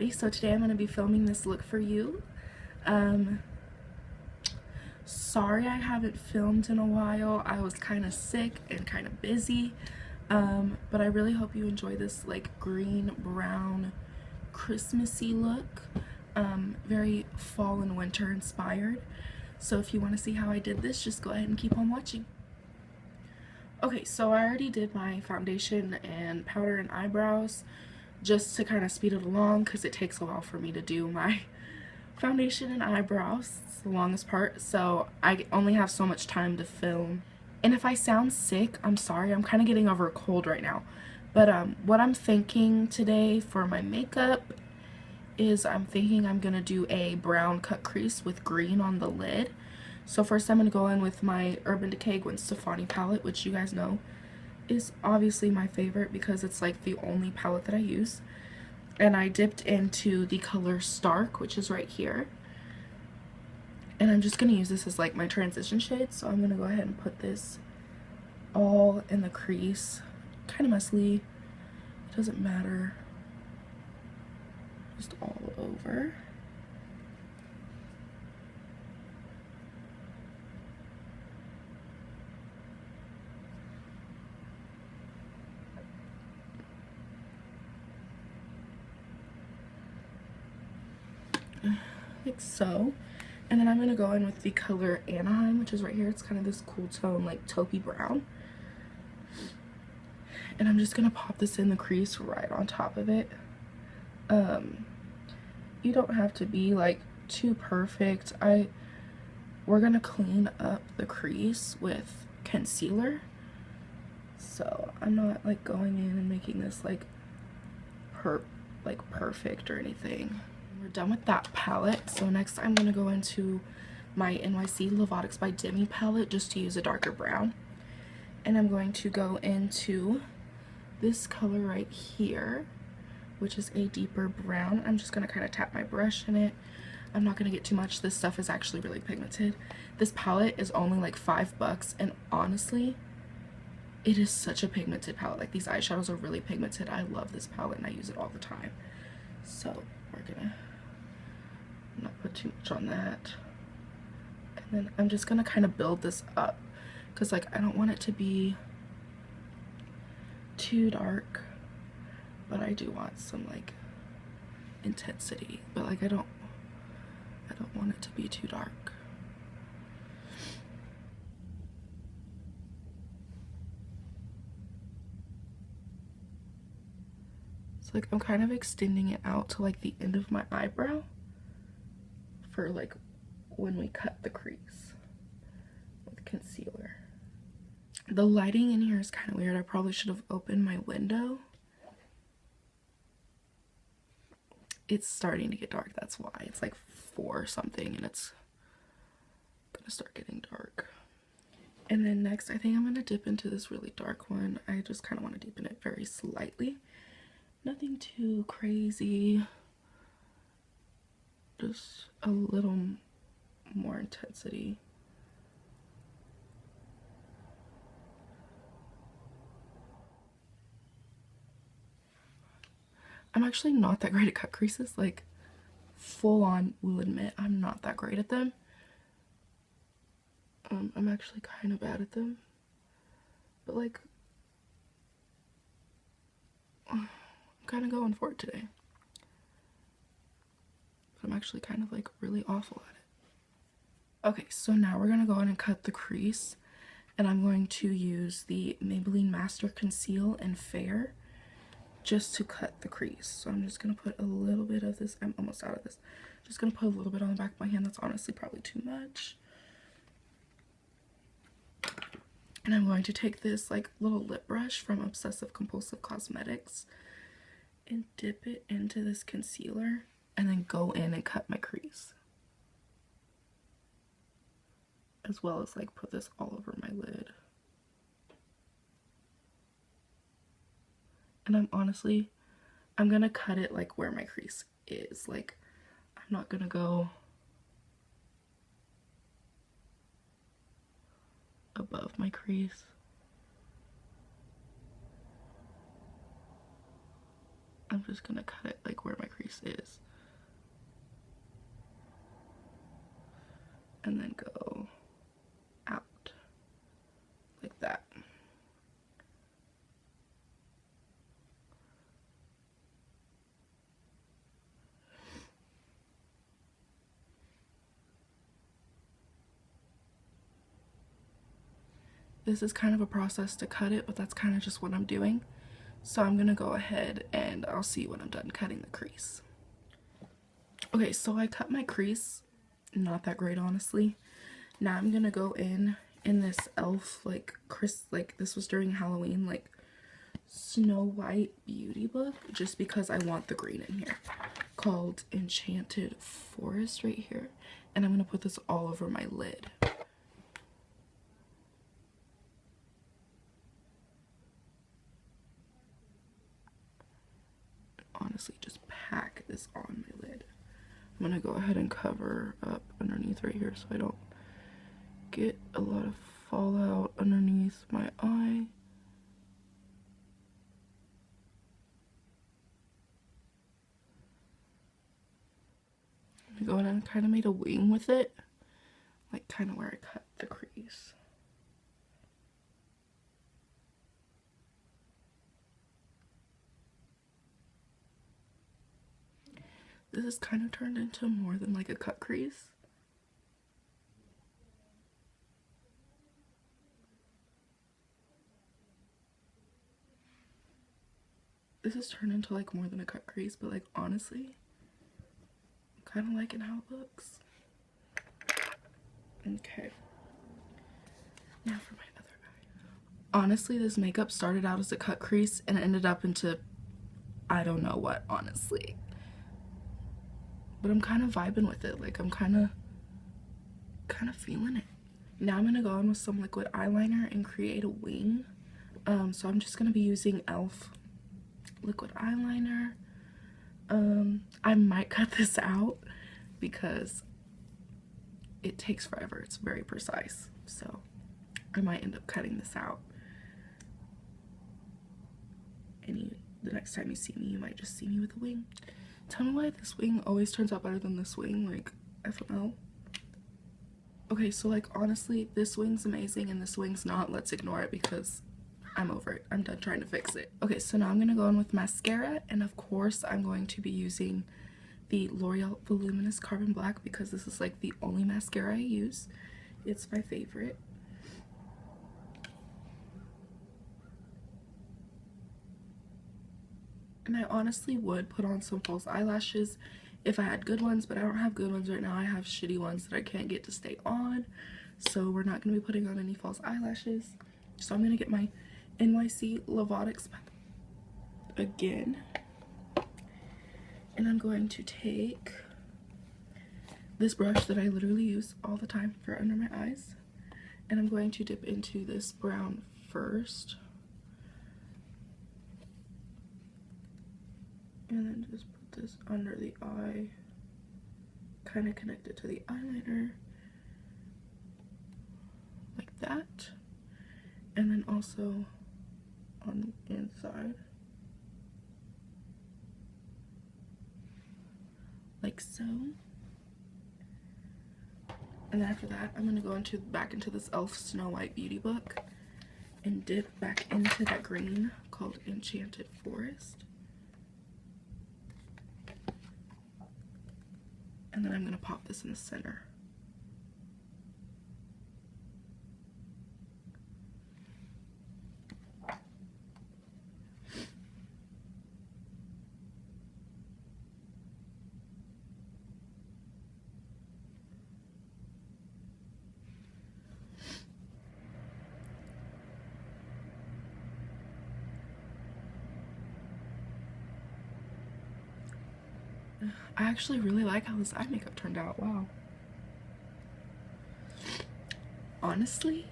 everybody. So today I'm going to be filming this look for you. Sorry I haven't filmed in a while. I was kind of sick and kind of busy, but I really hope you enjoy this like green brown Christmassy look, very fall and winter inspired. So if you want to see how I did this, just go ahead and keep on watching. Okay, so I already did my foundation and powder and eyebrows just to kind of speed it along because it takes a while for me to do my foundation and eyebrows. It's the longest part, so I only have so much time to film. And if I sound sick, I'm sorry. I'm kind of getting over a cold right now. But what I'm thinking today for my makeup is I'm thinking I'm going to do a brown cut crease with green on the lid. So first I'm going to go in with my Urban Decay Gwen Stefani palette, which you guys know is obviously my favorite because it's like the only palette that I use. And I dipped into the color Stark, which is right here. And I'm just going to use this as like my transition shade. So I'm going to go ahead and put this all in the crease. Kind of messily. It doesn't matter. Just all over. Like so. And then I'm going to go in with the color Anaheim, which is right here. It's kind of this cool tone, like taupey brown. And I'm just going to pop this in the crease right on top of it. You don't have to be like too perfect. We're going to clean up the crease with concealer. So I'm not like going in and making this like perfect or anything. We're done with that palette. So next I'm going to go into my NYC Lovatics by Demi palette just to use a darker brown. And I'm going to go into this color right here, which is a deeper brown. I'm just going to kind of tap my brush in it. I'm not going to get too much. This stuff is actually really pigmented. This palette is only like $5, and honestly, it is such a pigmented palette. Like, these eyeshadows are really pigmented. I love this palette and I use it all the time. So we're gonna not put too much on that. And then I'm just gonna kind of build this up because like I don't want it to be too dark, but I do want some like intensity, but like I don't want it to be too dark. So like I'm kind of extending it out to like the end of my eyebrow for like when we cut the crease with concealer. The lighting in here is kind of weird. I probably should have opened my window. It's starting to get dark, that's why. It's like 4 something and it's gonna start getting dark. And then next I think I'm gonna dip into this really dark one. I just kind of want to deepen it very slightly. Nothing too crazy. Just a little more intensity. I'm actually not that great at cut creases. Like, full on will admit I'm not that great at them. I'm actually kind of bad at them. But like, I'm kind of going for it today. But I'm actually kind of like really awful at it. Okay, so now we're gonna go in and cut the crease. And I'm going to use the Maybelline Master Conceal and Fair just to cut the crease. So I'm just gonna put a little bit of this. I'm almost out of this. Just gonna put a little bit on the back of my hand. That's honestly probably too much. And I'm going to take this like little lip brush from Obsessive Compulsive Cosmetics and dip it into this concealer and then go in and cut my crease. As well as like put this all over my lid. And I'm gonna cut it like where my crease is. Like, I'm not gonna go above my crease. I'm just gonna cut it like where my crease is. And then go out like that. This is kind of a process to cut it, but that's kind of just what I'm doing. So I'm gonna go ahead and I'll see when I'm done cutting the crease. Okay, so I cut my crease. Not that great, honestly. Now I'm gonna go in this elf, like, this was during Halloween, like, Snow White beauty book, just because I want the green in here, called Enchanted Forest right here. And I'm gonna put this all over my lid. Honestly, just pack this on my lid. I'm gonna go ahead and cover up underneath right here so I don't get a lot of fallout underneath my eye. I'm going and kind of made a wing with it, like kind of where I cut the crease. This is kind of turned into more than like a cut crease. This is turned into like more than a cut crease, but like honestly, I'm kind of liking how it looks. Okay. Now for my other eye. Honestly, this makeup started out as a cut crease and ended up into I don't know what, honestly. But I'm kind of vibing with it. Like, I'm kind of feeling it. Now I'm gonna go in with some liquid eyeliner and create a wing. So I'm just gonna be using e.l.f. liquid eyeliner. I might cut this out because it takes forever. It's very precise. So I might end up cutting this out. And the next time you see me, you might just see me with a wing. Tell me why this wing always turns out better than this wing. Like, I don't know. Okay, so like honestly, this wing's amazing and this wing's not. Let's ignore it because I'm over it. I'm done trying to fix it. Okay, so now I'm gonna go in with mascara, and of course I'm going to be using the L'Oreal Voluminous Carbon Black because this is like the only mascara I use. It's my favorite. And I honestly would put on some false eyelashes if I had good ones, but I don't have good ones right now. I have shitty ones that I can't get to stay on. So we're not going to be putting on any false eyelashes. So I'm going to get my NYC Lovatics again. And I'm going to take this brush that I literally use all the time for under my eyes. And I'm going to dip into this brown first. And then just put this under the eye, kind of connect it to the eyeliner, like that. And then also on the inside, like so. And then after that, I'm going to go back into this e.l.f. Snow White beauty book and dip back into that green called Enchanted Forest. And then I'm going to pop this in the center. I actually really like how this eye makeup turned out. Wow. Honestly,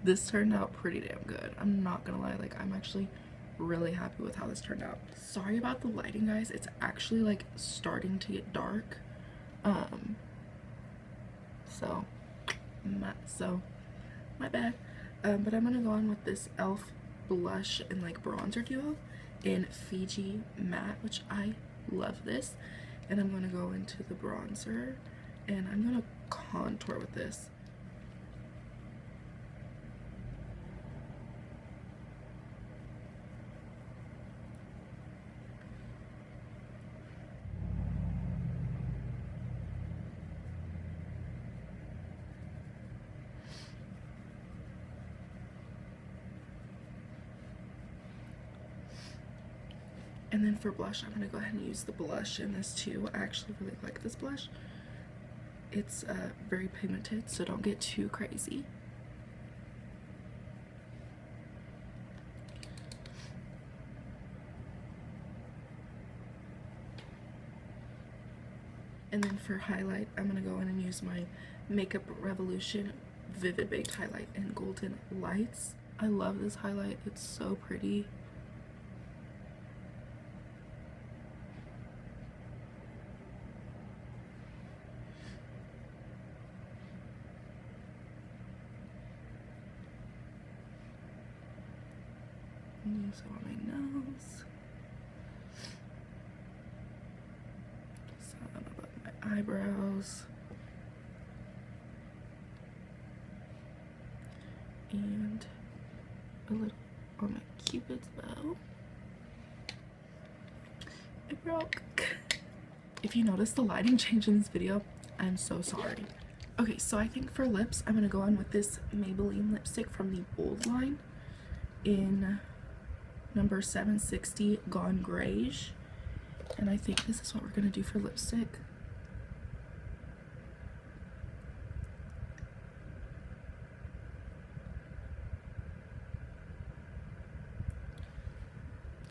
this turned out pretty damn good. I'm not gonna lie, like I'm actually really happy with how this turned out. Sorry about the lighting, guys. It's actually like starting to get dark. So my bad. But I'm gonna go on with this e.l.f. blush and like bronzer duo. in Fiji Matte, which I love this. And I'm going to go into the bronzer and I'm going to contour with this. And then for blush, I'm going to go ahead and use the blush in this too. I actually really like this blush. It's very pigmented, so don't get too crazy. And then for highlight, I'm going to go in and use my Makeup Revolution Vivid Baked Highlight in Golden Lights. I love this highlight. It's so pretty. Use it on my nose, some above my eyebrows, and a little on my Cupid's bow. It broke. If you notice the lighting change in this video, I'm so sorry. Okay, so I think for lips, I'm gonna go on with this Maybelline lipstick from the Bold line in number 760 Gone Greige, and I think this is what we're gonna do for lipstick.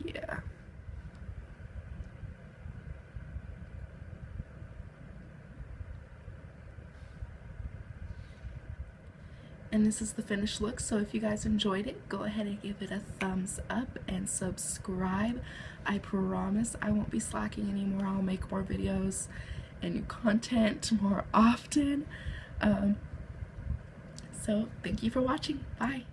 Yeah. And this is the finished look, so if you guys enjoyed it, go ahead and give it a thumbs up and subscribe. I promise I won't be slacking anymore. I'll make more videos and new content more often. So thank you for watching. Bye.